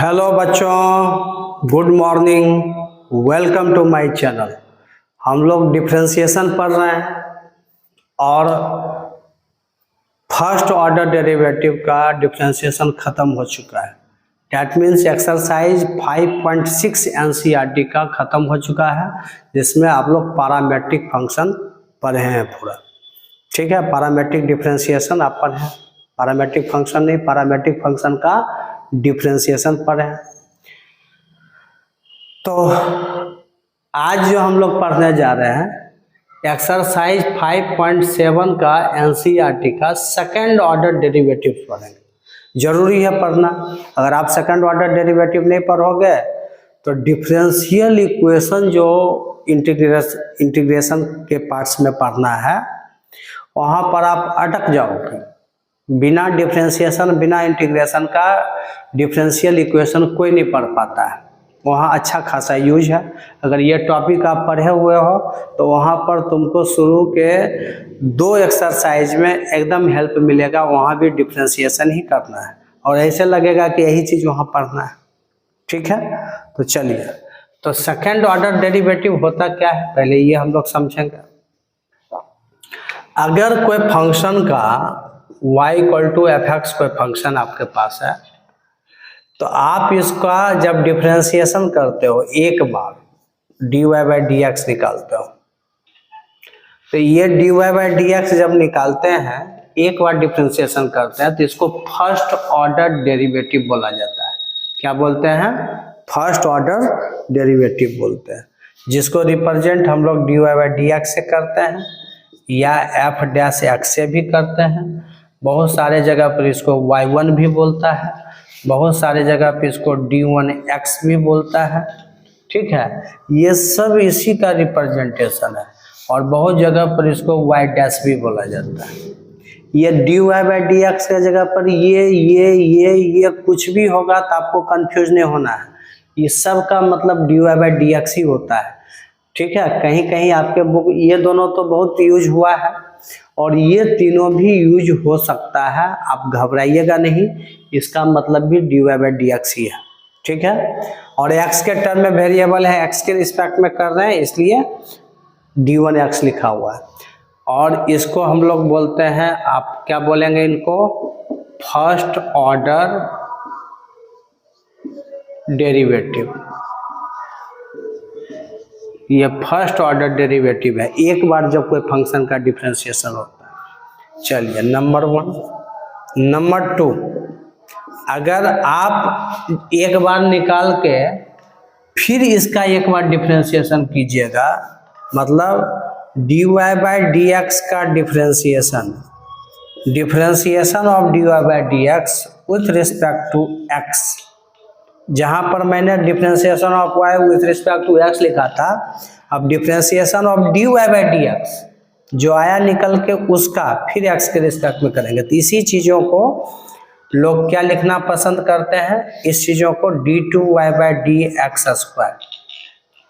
Hello बच्चों, good morning, welcome to my channel. हम लोग डिफरेंशिएशन पढ़ रहे हैं और फर्स्ट ऑर्डर डेरिवेटिव का डिफरेंशिएशन ख़त्म हो चुका है। डैट मीन्स एक्सरसाइज 5.6 एनसीईआरटी का ख़त्म हो चुका है, जिसमें आप लोग पैरामेट्रिक फंक्शन पढ़े हैं पूरा। ठीक है, पैरामेट्रिक डिफरेंशिएशन आप पढ़े हैं, पैरामेट्रिक फंक्शन नहीं, पैरामेट्रिक फंक्शन का डिफरेंशिएशन पढ़े हैं। तो आज जो हम लोग पढ़ने जा रहे हैं एक्सरसाइज 5.7 का एनसीईआरटी का सेकंड ऑर्डर डेरिवेटिव पढ़ेंगे। जरूरी है पढ़ना। अगर आप सेकंड ऑर्डर डेरिवेटिव नहीं पढ़ोगे तो डिफरेंशियल इक्वेशन जो इंटीग्रेशन के पार्ट्स में पढ़ना है वहाँ पर आप अटक जाओगे। बिना डिफरेंशिएशन, बिना इंटीग्रेशन का डिफरेंशियल इक्वेशन कोई नहीं पढ़ पाता है। वहाँ अच्छा खासा यूज है। अगर ये टॉपिक आप पढ़े हुए हो तो वहाँ पर तुमको शुरू के 2 एक्सरसाइज में एकदम हेल्प मिलेगा। वहाँ भी डिफरेंशिएशन ही करना है और ऐसे लगेगा कि यही चीज़ वहाँ पढ़ना है। ठीक है, तो चलिए, तो सेकेंड ऑर्डर डेरिवेटिव होता क्या है पहले ये हम लोग समझेंगे। अगर कोई फंक्शन का y = f(x) कोई फंक्शन आपके पास है तो आप इसका जब डिफरेंशिएशन करते हो एक बार dy/dx निकालते हो, तो ये dy/dx जब निकालते हैं एक बार डिफरेंशिएशन करते हैं तो इसको फर्स्ट ऑर्डर डेरिवेटिव बोला जाता है। क्या बोलते हैं? फर्स्ट ऑर्डर डेरिवेटिव बोलते हैं, जिसको रिप्रेजेंट हम लोग dy/dx से करते हैं या f' से भी करते हैं। बहुत सारे जगह पर इसको y1 भी बोलता है, बहुत सारे जगह पर इसको d1x भी बोलता है। ठीक है, ये सब इसी का रिप्रेजेंटेशन है और बहुत जगह पर इसको y' भी बोला जाता है। ये dy/dx के जगह पर ये कुछ भी होगा तो आपको कंफ्यूज नहीं होना है। ये सब का मतलब dy/dx ही होता है। ठीक है, कहीं कहीं आपके बुक ये दोनों तो बहुत यूज हुआ है और ये तीनों भी यूज हो सकता है, आप घबराइएगा नहीं। इसका मतलब भी dy/dx ही है। ठीक है, और x के टर्म में वेरिएबल है, x के रिस्पेक्ट में कर रहे हैं इसलिए d1x लिखा हुआ है। और इसको हम लोग बोलते हैं, आप क्या बोलेंगे इनको? First order derivative. ये फर्स्ट ऑर्डर डेरिवेटिव है, एक बार जब कोई फंक्शन का डिफरेंशिएशन होता है। चलिए, नंबर 1। नंबर 2, अगर आप एक बार निकाल के फिर इसका एक बार डिफरेंशिएशन कीजिएगा, मतलब dy/dx का differentiation of dy/dx with respect to x। जहाँ पर मैंने differentiation of y with respect to x लिखा था, अब डिफरेंशिएशन ऑफ dy/dx जो आया निकल के उसका फिर x के रिस्पेक्ट में करेंगे। तो इसी चीज़ों को लोग क्या लिखना पसंद करते हैं? इस चीज़ों को d2y/dx²।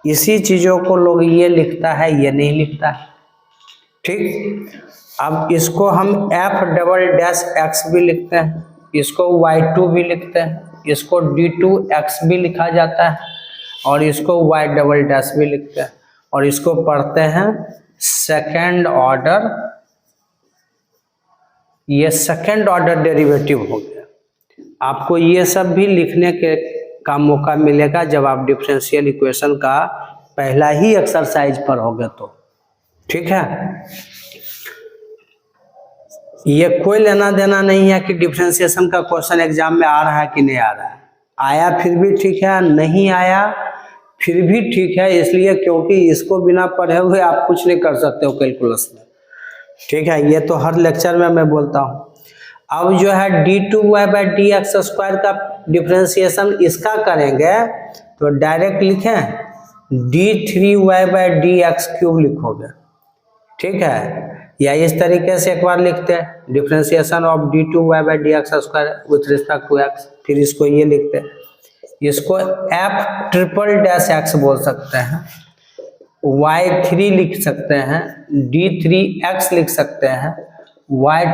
इसी चीज़ों को लोग ये लिखता है, ये नहीं लिखता है। ठीक, अब इसको हम f"x भी लिखते हैं, इसको y2 भी लिखते हैं, इसको d2x भी लिखा जाता है और इसको y" भी लिखते हैं और इसको पढ़ते हैं सेकंड ऑर्डर। ये सेकंड ऑर्डर डेरिवेटिव हो गया। आपको ये सब भी लिखने के का मौका मिलेगा जब आप डिफरेंशियल इक्वेशन का पहला ही एक्सरसाइज पढ़ोगे तो। ठीक है, ये कोई लेना देना नहीं है कि डिफरेंशिएशन का क्वेश्चन एग्जाम में आ रहा है कि नहीं आ रहा है। आया फिर भी ठीक है, नहीं आया फिर भी ठीक है, इसलिए क्योंकि इसको बिना पढ़े हुए आप कुछ नहीं कर सकते हो कैलकुलस में। ठीक है, ये तो हर लेक्चर में मैं बोलता हूँ। अब जो है d2y/dx² का डिफरेंशिएशन इसका करेंगे तो डायरेक्ट लिखें d3y/dx³ लिखोगे। ठीक है, या इस तरीके से एक बार लिखते हैं differentiation of d2y/dx² with respect to x। फिर इसको ये लिखते हैं, इसको f"x बोल सकते हैं, y3 लिख सकते हैं, d3x लिख सकते हैं, y"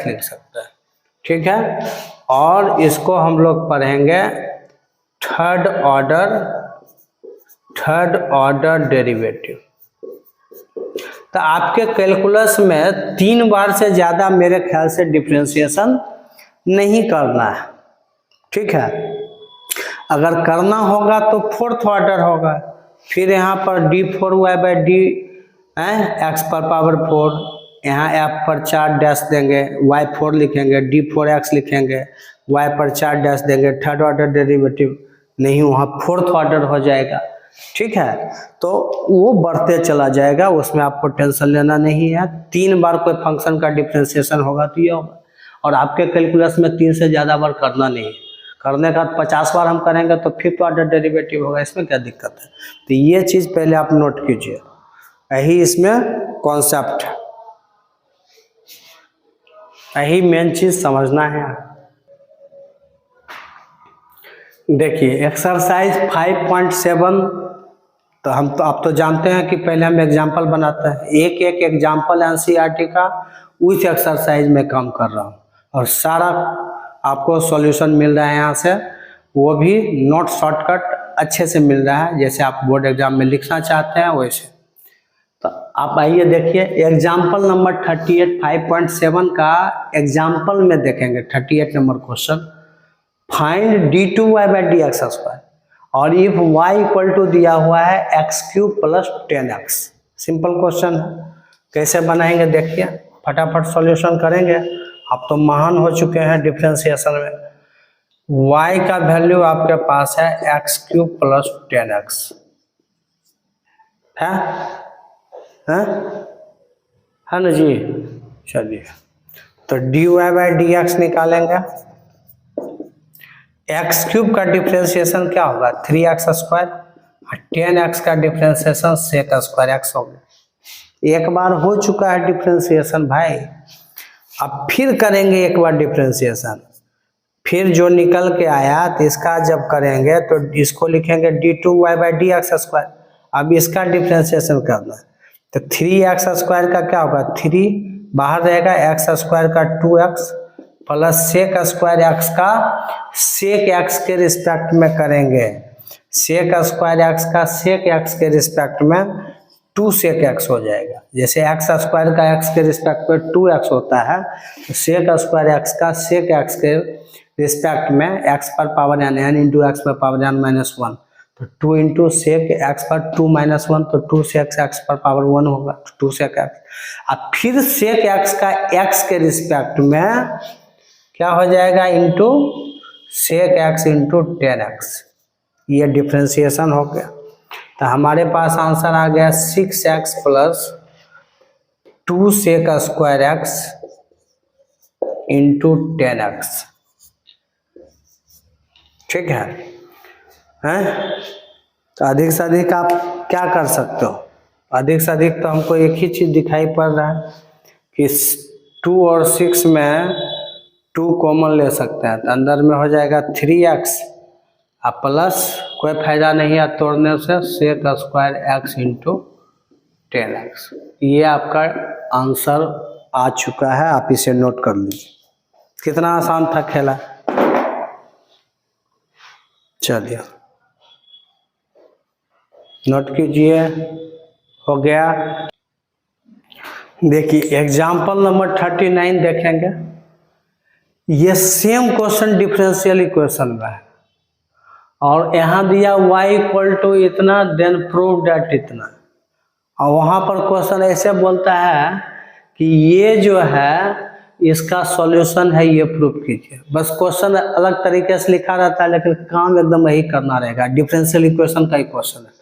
लिख सकते हैं। ठीक है, और इसको हम लोग पढ़ेंगे थर्ड ऑर्डर डेरिवेटिव। तो आपके कैलकुलस में 3 बार से ज़्यादा मेरे ख्याल से डिफ्रेंशिएशन नहीं करना है, ठीक है। अगर करना होगा तो 4th ऑर्डर होगा, फिर यहाँ पर d4y/d x पर पावर 4, यहाँ f पर 4 डैश देंगे, y4 लिखेंगे, d4x लिखेंगे, y पर 4 डैश देंगे, थर्ड ऑर्डर डेरिवेटिव नहीं, वहाँ 4th ऑर्डर हो जाएगा, ठीक है। तो वो बढ़ते चला जाएगा, उसमें आपको टेंशन लेना नहीं है। 3 बार कोई फंक्शन का डिफ्रेंशिएशन होगा तो ये होगा, और आपके कैलकुलस में 3 से ज़्यादा बार करना नहीं है। करने का 50 बार हम करेंगे तो 5th ऑर्डर डेरिवेटिव होगा, इसमें क्या दिक्कत है। तो ये चीज़ पहले आप नोट कीजिए, यही इसमें कॉन्सेप्ट है, यही मेन चीज़ समझना है। देखिए एक्सरसाइज 5.7, तो हम तो आप तो जानते हैं कि पहले हम एग्जाम्पल बनाते हैं, एक एग्जाम्पल एनसीईआरटी का उस एक्सरसाइज में काम कर रहा हूँ, और सारा आपको सॉल्यूशन मिल रहा है यहाँ से, वो भी नोट शॉर्टकट अच्छे से मिल रहा है, जैसे आप बोर्ड एग्जाम में लिखना चाहते हैं वैसे। तो आप आइए देखिए एग्जाम्पल नंबर 38 5.7 का एग्जाम्पल में देखेंगे 38 नंबर क्वेश्चन। फाइंड d2y/dx², और इफ y इक्वल टू दिया हुआ है x³ + 10x। सिंपल क्वेश्चन है, कैसे बनाएंगे देखिए, फटाफट सॉल्यूशन करेंगे। आप तो महान हो चुके हैं डिफरेंशिएशन में। y का वैल्यू आपके पास है x³ + 10x है ना जी। चलिए तो dy/dx निकालेंगे, x³ का डिफ्रेंशिएशन क्या होगा 3x², और 10x का डिफ्रेंशिएशन sec² हो गया। एक बार हो चुका है डिफ्रेंशिएशन भाई, अब फिर करेंगे एक बार डिफ्रेंशिएशन, फिर जो निकल के आया तो इसका जब करेंगे तो इसको लिखेंगे d2y/dx²। अब इसका डिफ्रेंशिएशन करना है तो 3x² का क्या होगा, 3 बाहर रहेगा, x² का 2x प्लस sec² का sec के रिस्पेक्ट में करेंगे, sec² का sec के रिस्पेक्ट में 2 sec हो जाएगा। जैसे x² का x के रिस्पेक्ट में 2x होता है, तो sec² का sec के रिस्पेक्ट में x पर power n, n into x पर पावर n -1, तो 2 इंटू sec x पर 2 -1, तो 2 sec x पर पावर 1 होगा, 2 sec x। अब फिर sec x का x के रिस्पेक्ट में क्या हो जाएगा, into sec x into 10x। ये डिफ्रेंशिएशन हो गया, तो हमारे पास आंसर आ गया 6x + 2 sec² x into 10x, ठीक है। तो अधिक से अधिक आप क्या कर सकते हो, अधिक से अधिक तो हमको एक ही चीज़ दिखाई पड़ रहा है कि 2 और 6 में 2 कॉमन ले सकते हैं, तो अंदर में हो जाएगा 3x और प्लस कोई फायदा नहीं है तोड़ने से sec² x इंटू 10x। ये आपका आंसर आ चुका है, आप इसे नोट कर लीजिए। कितना आसान था खेला, चलिए नोट कीजिए, हो गया। देखिए एग्जाम्पल नंबर 39 देखेंगे, ये सेम क्वेश्चन डिफरेंशियल इक्वेशन में है, और यहाँ दिया y इक्वल टू इतना देन प्रूव डेट इतना, और वहाँ पर क्वेश्चन ऐसे बोलता है कि ये जो है इसका सॉल्यूशन है, ये प्रूव कीजिए। बस क्वेश्चन अलग तरीके से लिखा रहता है, लेकिन काम एकदम यही करना रहेगा, डिफरेंशियल इक्वेशन का ही क्वेश्चन है,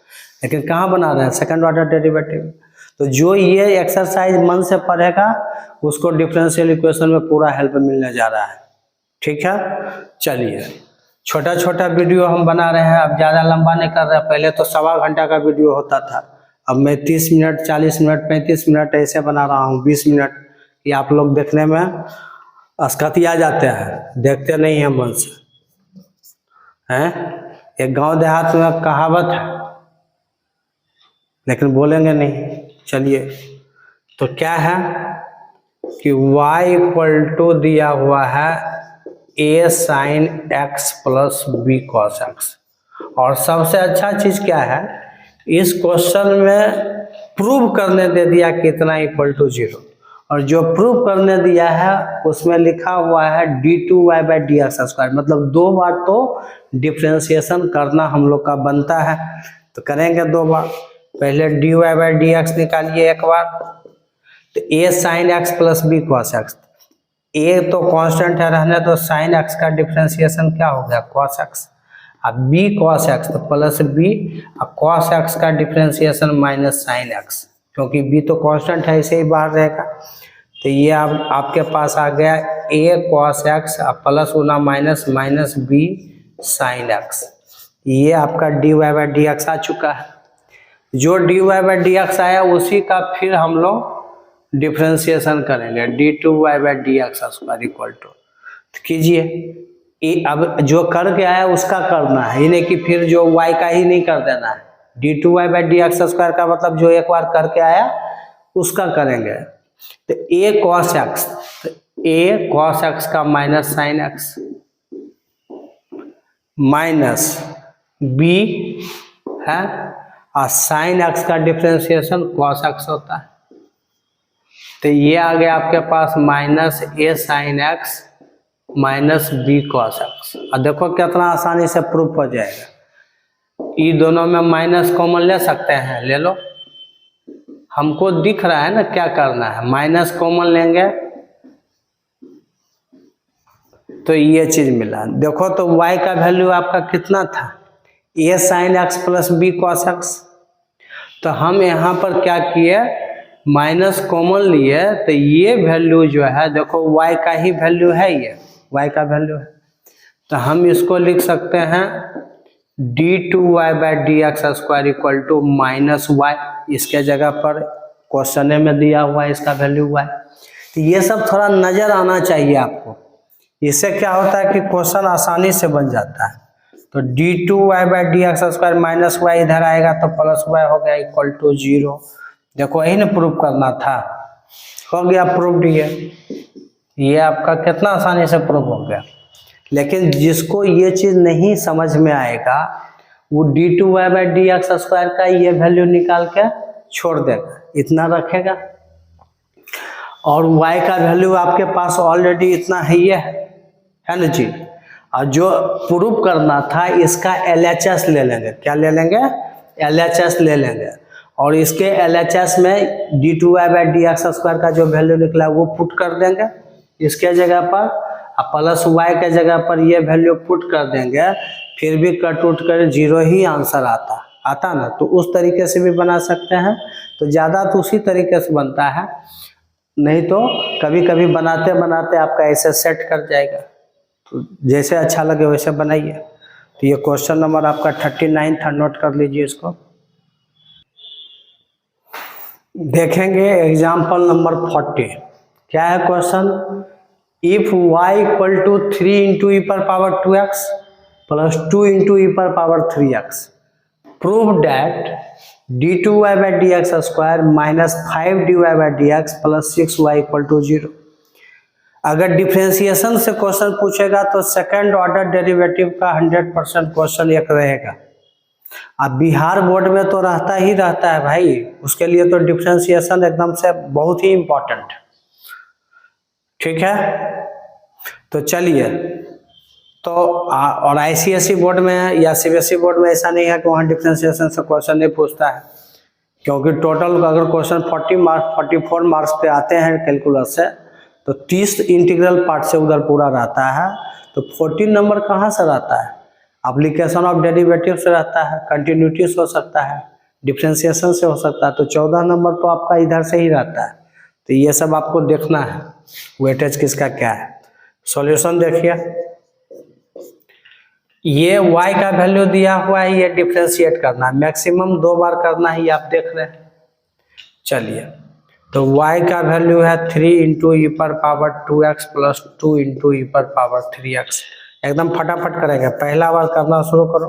लेकिन कहाँ बना रहे हैं, सेकंड ऑर्डर डेरिवेटिव। तो जो ये एक्सरसाइज मन से पढ़ेगा उसको डिफरेंशियल इक्वेशन में पूरा हेल्प मिलने जा रहा है, ठीक है। चलिए छोटा छोटा वीडियो हम बना रहे हैं, अब ज़्यादा लंबा नहीं कर रहे हैं। पहले तो 1.25 घंटा का वीडियो होता था, अब मैं 30 मिनट 40 मिनट 35 मिनट ऐसे बना रहा हूँ, 20 मिनट। ये आप लोग देखने में अस्कतिया जाते हैं, देखते नहीं हैं मन से, हैं। एक गांव देहात में कहावत है, लेकिन बोलेंगे नहीं। चलिए तो क्या है कि y इक्वल टू दिया हुआ है a sin x + b cos x। और सबसे अच्छा चीज क्या है, इस क्वेश्चन में प्रूव करने दे दिया कितना इक्वल टू 0, और जो प्रूव करने दिया है उसमें लिखा हुआ है d2y/dx², मतलब 2 बार तो डिफ्रेंशिएशन करना हम लोग का बनता है। तो करेंगे 2 बार। पहले dy/dx निकालिए एक बार, तो a sin x plus b cos x, a तो कांस्टेंट है रहने, तो sin x का डिफ्रेंशिएशन क्या हो गया cos x, अब b cos x तो प्लस b, अब cos x का डिफ्रेंशिएशन माइनस sin x, क्योंकि b तो कांस्टेंट है इसे ही बाहर रहेगा। तो ये अब आपके पास आ गया a cos x plus Guna minus minus b sin x, ये आपका dy/dx आ चुका है। जो dy/dx आया उसी का फिर हम लोग डिफ्रेंशिएशन करेंगे, d2y/dx² इक्वल टू, कीजिए। अब जो करके आया उसका करना है, ये नहीं कि फिर जो y का ही नहीं कर देना है। d2y/dx² का मतलब जो एक बार करके आया उसका करेंगे। तो a cos x, तो a cos x का minus sine x minus b है, और साइन x का डिफ्रेंशिएशन cos x होता है। तो ये आ गया आपके पास minus a sin x minus b cos x। और देखो कितना आसानी से प्रूफ हो जाएगा। ये दोनों में माइनस कॉमन ले सकते हैं, ले लो, हमको दिख रहा है ना क्या करना है, माइनस कॉमन लेंगे तो ये चीज मिला। देखो तो y का वैल्यू आपका कितना था, a sin x plus b cos x, तो हम यहाँ पर क्या किए, माइनस कॉमन लिए, तो ये वैल्यू जो है देखो y का ही वैल्यू है, ये y का वैल्यू है, तो हम इसको लिख सकते हैं d2y/dx² equal to minus y, इसके जगह पर क्वेश्चन में दिया हुआ है इसका वैल्यू y। तो ये सब थोड़ा नजर आना चाहिए आपको, इससे क्या होता है कि क्वेश्चन आसानी से बन जाता है। तो d2y/dx² माइनस y इधर आएगा तो प्लस y हो गया इक्वल टू 0। देखो यही ना प्रूफ करना था, हो गया प्रूफ। ये आपका कितना आसानी से प्रूफ हो गया। लेकिन जिसको ये चीज नहीं समझ में आएगा वो d2y/dx² का ये वैल्यू निकाल के छोड़ देगा, इतना रखेगा, और y का वैल्यू आपके पास ऑलरेडी इतना है ना जी। और जो प्रूफ करना था इसका LHS ले लेंगे, क्या ले लेंगे, LHS ले लेंगे, और इसके LHS में d2y/dx² का जो वैल्यू निकला वो पुट कर देंगे इसके जगह पर, प्लस y के जगह पर ये वैल्यू पुट कर देंगे, फिर भी कट उठ कर 0 ही आंसर आता ना। तो उस तरीके से भी बना सकते हैं, तो ज़्यादा तो उसी तरीके से बनता है, नहीं तो कभी कभी बनाते बनाते आपका ऐसे सेट कर जाएगा। तो जैसे अच्छा लगे वैसे बनाइए। तो ये क्वेश्चन नंबर आपका 39 था, नोट कर लीजिए इसको। देखेंगे एग्जाम्पल नंबर 40, क्या है question, if y equal to 3 into e पर power 2x plus 2 into e पर power 3x, prove that d2y/dx² minus 5dy/dx plus 6y equal to 0। अगर डिफ्रेंशिएशन से क्वेश्चन पूछेगा तो सेकंड ऑर्डर डेरिवेटिव का 100% क्वेश्चन एक रहेगा। अब बिहार बोर्ड में तो रहता है भाई, उसके लिए तो डिफ्रेंशिएशन एकदम से बहुत ही इम्पोर्टेंट, ठीक है। तो चलिए, तो और ICSE बोर्ड में या CBSE बोर्ड में ऐसा नहीं है कि वहाँ डिफ्रेंशिएशन से क्वेश्चन नहीं पूछता है, क्योंकि टोटल अगर क्वेश्चन 44 मार्क्स पे आते हैं कैलकुलस से, तो 30 इंटीग्रल पार्ट से उधर पूरा रहता है, तो 14 नंबर कहाँ से रहता है, एप्लीकेशन ऑफ डेरिवेटिव से रहता है, कंटिन्यूटी से हो सकता है, डिफ्रेंशिएशन से हो सकता है, तो 14 नंबर तो आपका इधर से ही रहता है। तो ये सब आपको देखना है, वेटेज किसका क्या है। सॉल्यूशन देखिए, ये y का वैल्यू दिया हुआ है, ये डिफ्रेंशिएट करना है, मैक्सिमम 2 बार करना ही आप देख रहे हैं। चलिए, तो y का वैल्यू है 3 इंटू ई पर power 2x plus 2 into e पर पावर 3x। एकदम फटाफट करेंगे, पहला बार करना शुरू करो।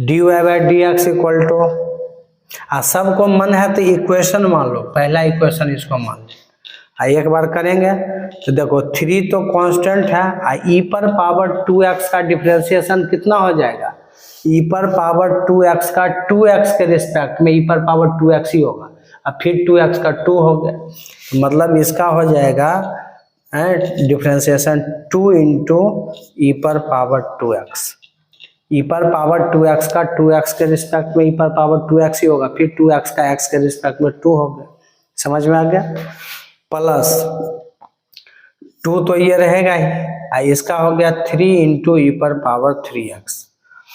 dy/dx इक्वल टू, सबको मन है तो इक्वेशन मान लो, पहला इक्वेशन इसको मान लो, एक बार करेंगे तो देखो 3 तो कांस्टेंट है, ई पर पावर 2x का डिफ्रेंशिएशन कितना हो जाएगा, ई पर पावर 2x का 2x के रिस्पेक्ट में ई पर पावर 2x ही होगा, अब फिर 2x का 2 हो गया, मतलब इसका हो जाएगा डिफ्रेंसिएशन 2 इंटू ई पर पावर 2x। ई पर पावर 2x का 2x के रिस्पेक्ट में ई पर पावर 2x ही होगा, फिर 2x का x के रिस्पेक्ट में 2 हो गया, समझ में आ गया। प्लस 2 तो ये रहेगा ही, इसका हो गया 3 इंटू ई पर पावर 3x,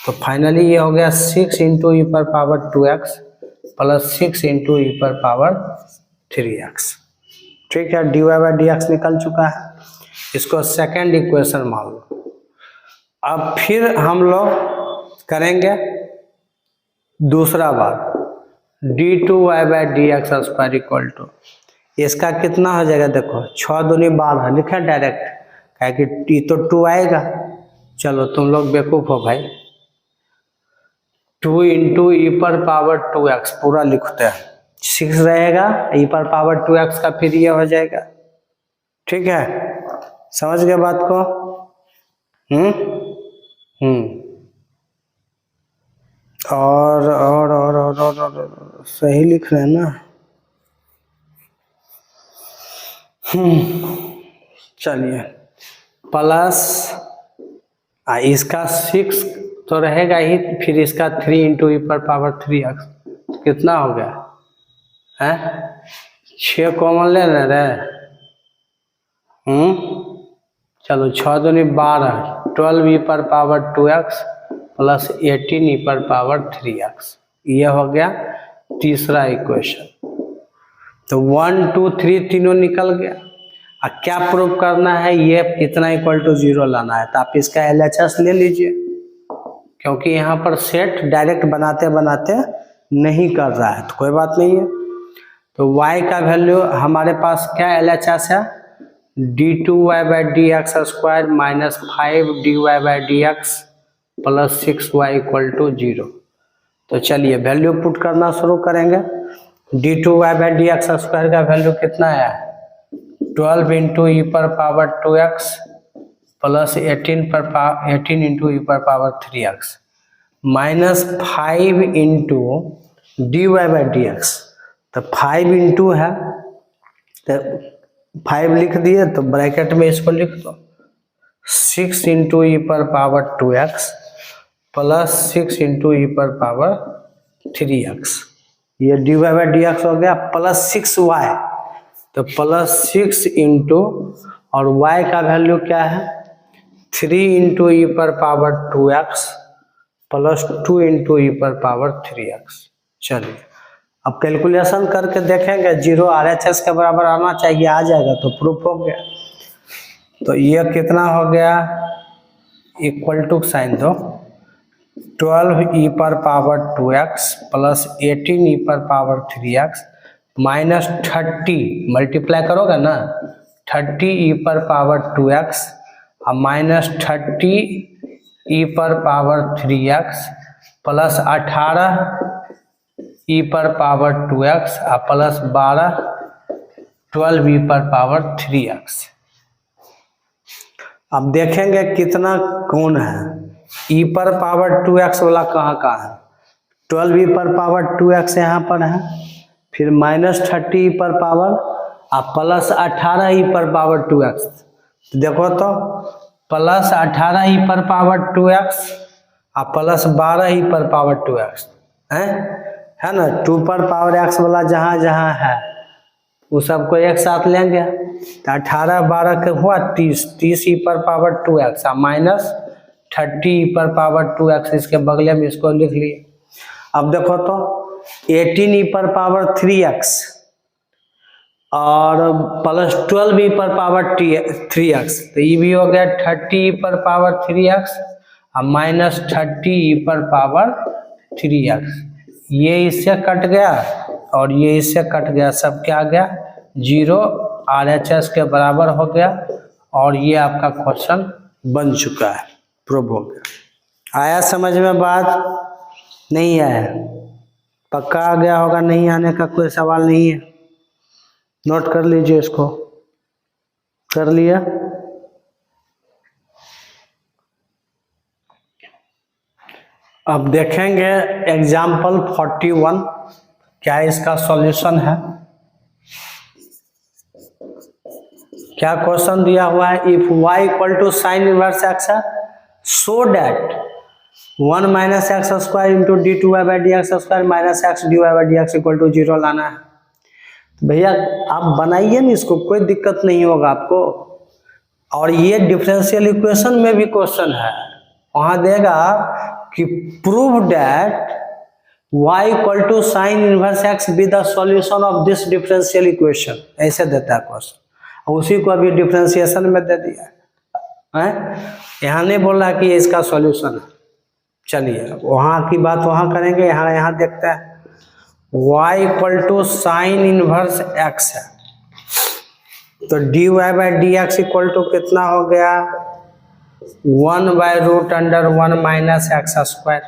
तो फाइनली ये हो गया 6 इंटू ई पर power 2x plus 6 into e पर पावर 3x। ठीक है, dy बाई डी एक्स निकल चुका है, इसको सेकेंड इक्वेशन मान लो। अब फिर हम लोग करेंगे दूसरा बात, d2y by d x square equal to, इसका कितना हो जाएगा, देखो 6 दूनी 12 लिखा डायरेक्ट, क्या कि तो 2 आएगा, चलो तुम लोग बेवकूफ हो भाई, 2 इंटू ई पर पावर 2x पूरा लिखते हैं, 6 रहेगा, ई पर पावर 2x का फिर ये हो जाएगा। ठीक है, समझ गए बात को। और सही लिख रहे हैं ना। चलिए, प्लस इसका 6 तो रहेगा ही, फिर इसका 3 इंटू ई पर पावर 3x कितना हो गया है, 6 कॉमन ले रहे। चलो 6 दूनी 12, 12 ई पर पावर 2x प्लस 18 ई पर पावर 3x, ये हो गया तीसरा इक्वेशन। तो 1 2 3 तीनों निकल गया। अब क्या प्रूव करना है, ये कितना इक्वल टू 0 लाना है, तो आप इसका LHS ले लीजिए, क्योंकि यहाँ पर सेट डायरेक्ट बनाते बनाते नहीं कर रहा है, तो कोई बात नहीं है। तो y का वैल्यू हमारे पास क्या LHS है, d2y by d x square minus 5dy by d x plus 6y equal to 0। तो चलिए वैल्यू पुट करना शुरू करेंगे। d2y by d x square का वैल्यू कितना है, 12 इंटू ई पर power 2x plus 18 into e पर power 3x minus 5 into dy by d x, तो 5 इंटू है तो 5 लिख दिए, तो ब्रैकेट में इसको लिख दो 6 इंटू ई पर power 2x plus 6 into e पर पावर 3x, ये dy बाई डी एक्स हो गया, प्लस 6y, तो प्लस 6 इंटू और y का वैल्यू क्या है 3 इंटू ई पर power 2x plus 2 into e पर पावर 3x। चलिए अब कैलकुलेशन करके देखेंगे, 0 RHS के बराबर आना चाहिए, आ जाएगा तो प्रूफ हो गया। तो ये कितना हो गया, इक्वल टू साइन दो, 12 ई पर पावर 2x प्लस 18 ई पर पावर 3x माइनस 30, मल्टीप्लाई करोगे ना 30 ई पर पावर 2x और माइनस 30 ई पर पावर 3x प्लस 18 ई पर पावर 2x और प्लस 12 ई पर पावर 3x। अब देखेंगे कितना कौन है, ई पर पावर 2x वाला कहाँ है, 12 ई पर पावर 2x यहाँ पर है, फिर माइनस 30 ई पर पावर और प्लस 18 ई पर पावर 2x। तो देखो तो प्लस 18 ई पर पावर 2x और प्लस 12 ई पर पावर 2x है ना, 2 पर पावर x वाला जहाँ जहाँ है वो सबको एक साथ लेंगे, तो 18 12 के हुआ 30 ई पर पावर 2x और माइनस 30 ई पर पावर 2x, इसके बगले में इसको लिख लिए। अब देखो तो 18 ई पर पावर 3x और प्लस 12 ई पर पावर 3x, तो ये भी हो गया 30 ई पर पावर 3x और माइनस 30 ई पर पावर 3x, ये इससे कट गया और ये इससे कट गया, सब क्या आ गया 0 RHS के बराबर हो गया, और ये आपका क्वेश्चन बन चुका है, प्रूव हो गया। आया समझ में बात, नहीं आया पक्का आ गया होगा, नहीं आने का कोई सवाल नहीं है, नोट कर लीजिए इसको, कर लिया। अब देखेंगे एग्जाम्पल 41 क्या इसका सॉल्यूशन है। क्या क्वेश्चन दिया हुआ है, if y equal to sine inverse x है so that 1 minus x square into d two y by d x square minus x d y by d x equal to 0 लाना है। तो भैया आप बनाइए ना इसको, कोई दिक्कत नहीं होगा आपको। और ये डिफरेंशियल इक्वेशन में भी क्वेश्चन है, वहां देगा कि prove that y equal to sine inverse x be the solution of this differential equation, ऐसे देता है क्वेश्चन। उसी को अभी डिफरेंशिएशन में दे दिया है, यहाँ नहीं बोल रहा कि ये इसका सॉल्यूशन है। चलिए वहाँ की बात वहाँ करेंगे, यहाँ देखते हैं y equal to sine inverse x है तो d y by d x equal to कितना हो गया 1 by root under 1 minus x square.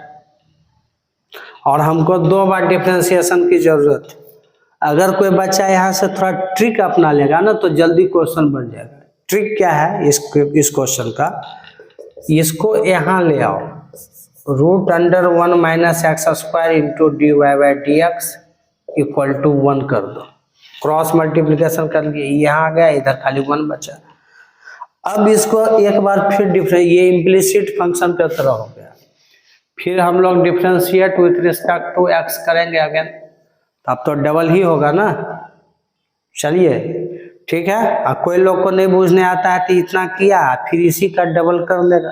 और हमको 2 बार डिफरेंशिएशन की जरूरत है। अगर कोई बच्चा यहाँ से थोड़ा ट्रिक अपना लेगा ना तो जल्दी क्वेश्चन बन जाएगा। ट्रिक क्या है इस क्वेश्चन का, इसको यहाँ ले आओ, root under 1 minus x square into d y by d x equal to 1 कर दो। क्रॉस मल्टीप्लिकेशन कर लिए, यहाँ आ गया, इधर खाली 1 बचा। अब इसको एक बार फिर ये इम्प्लिसिट फंक्शन की तरह हो गया, फिर हम लोग differentiate with respect to x करेंगे अगेन, अब तो डबल ही होगा ना। चलिए ठीक है। अब कोई लोग को नहीं बूझने आता है तो इतना किया, फिर इसी का डबल कर लेगा,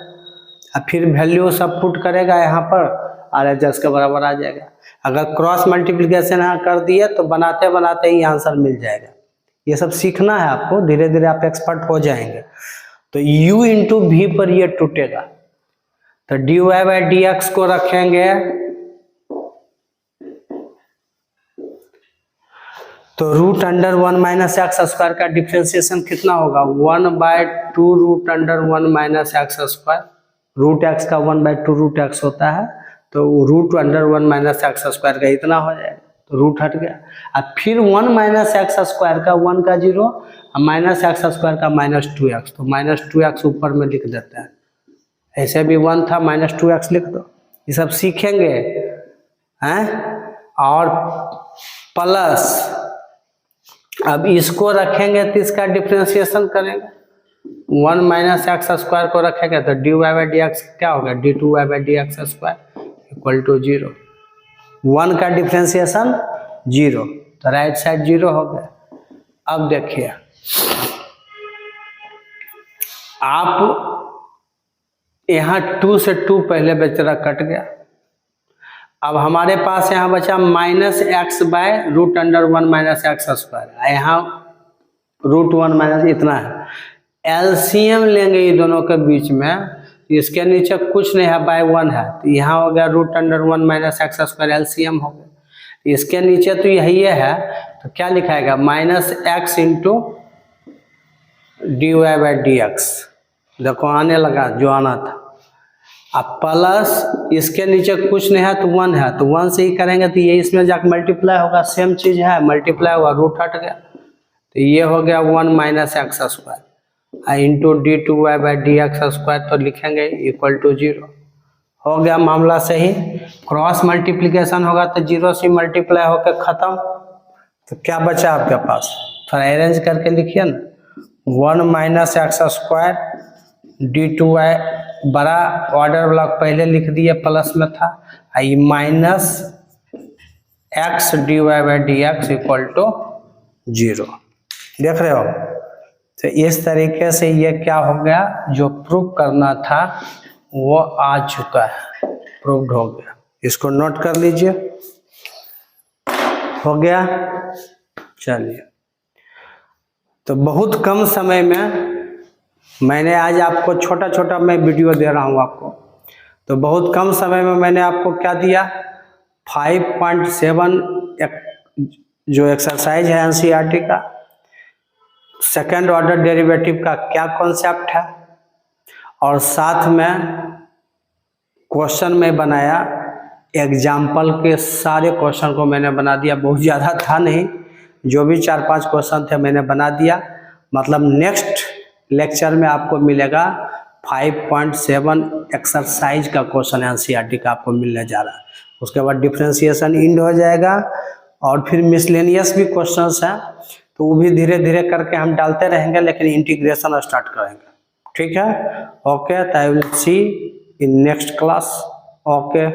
अब फिर वैल्यू सब पुट करेगा यहाँ पर और एडजस्ट के बराबर आ जाएगा। अगर क्रॉस मल्टीप्लिकेशन यहाँ कर दिए तो बनाते बनाते ही आंसर मिल जाएगा। ये सब सीखना है आपको, धीरे धीरे आप एक्सपर्ट हो जाएंगे। तो u इंटू वी पर ये टूटेगा, तो d y by d x को रखेंगे तो root under 1 minus x square का डिफ्रेंसिएशन कितना होगा 1 by 2 root under 1 minus x square. Root x का 1 बाय 2 रूट एक्स होता है, तो root under 1 minus x square का इतना हो जाएगा, तो रूट हट गया। अब फिर 1 माइनस एक्स स्क्वायर का 1 का 0 माइनस एक्स स्क्वायर का माइनस 2x, तो माइनस 2x ऊपर में लिख देते हैं। ऐसे भी 1 था, माइनस 2x लिख दो। ये सब सीखेंगे हैं। और प्लस अब इसको रखेंगे तो इसका डिफ्रेंशिएशन करेंगे, 1 माइनस एक्स स्क्वायर को रखेंगे तो d y by d x क्या होगा d two y by d x square equal to 0। 1 का डिफ्रेंशिएशन 0, तो राइट साइड 0 हो गया। अब देखिए आप यहाँ 2 से 2 पहले बेचारा कट गया। अब हमारे पास यहाँ बचा minus x by root under 1 minus x square, यहाँ रूट 1 माइनस इतना है। एलसीएम लेंगे ये दोनों के बीच में, इसके नीचे कुछ नहीं है, बाय 1 है, तो यहाँ हो गया root under 1 minus x square, LCM हो गया। इसके नीचे तो यही है, तो क्या लिखाएगा minus x into d y by d x. देखो आने लगा जो आना था। अब प्लस इसके नीचे कुछ नहीं है तो 1 है, तो 1 से ही करेंगे तो ये इसमें जाकर मल्टीप्लाई होगा, सेम चीज है, मल्टीप्लाई हुआ, रूट हट गया, तो ये हो गया 1 minus x square into d two y by d x square, तो लिखेंगे इक्वल टू 0। हो गया मामला सही। क्रॉस मल्टीप्लिकेशन होगा तो 0 से मल्टीप्लाई होकर खत्म। तो क्या बचा आपके पास, थोड़ा अरेंज करके लिखिए ना, 1 minus x square d two y, बड़ा ऑर्डर ब्लॉक पहले लिख दिए, प्लस में था, आई minus x d y by d x equal to 0। देख रहे हो। तो इस तरीके से ये क्या हो गया, जो प्रूव करना था वो आ चुका है, प्रूव्ड हो गया। इसको नोट कर लीजिए, हो गया। चलिए, तो बहुत कम समय में मैंने आज आपको छोटा छोटा मैं वीडियो दे रहा हूँ आपको, तो बहुत कम समय में मैंने आपको क्या दिया 5.7 जो एक्सरसाइज है एनसीईआरटी का, सेकंड ऑर्डर डेरिवेटिव का क्या कॉन्सेप्ट है, और साथ में क्वेश्चन में बनाया, एग्जाम्पल के सारे क्वेश्चन को मैंने बना दिया। बहुत ज़्यादा था नहीं, जो भी 4-5 क्वेश्चन थे मैंने बना दिया। मतलब नेक्स्ट लेक्चर में आपको मिलेगा 5.7 एक्सरसाइज का क्वेश्चन एनसीईआरटी का आपको मिलने जा रहा है। उसके बाद डिफरेंशिएशन इंड हो जाएगा और फिर मिसलेनियस भी क्वेश्चंस हैं, तो वो भी धीरे धीरे करके हम डालते रहेंगे, लेकिन इंटीग्रेशन स्टार्ट करेंगे। ठीक है, okay, I will see in next class. Okay.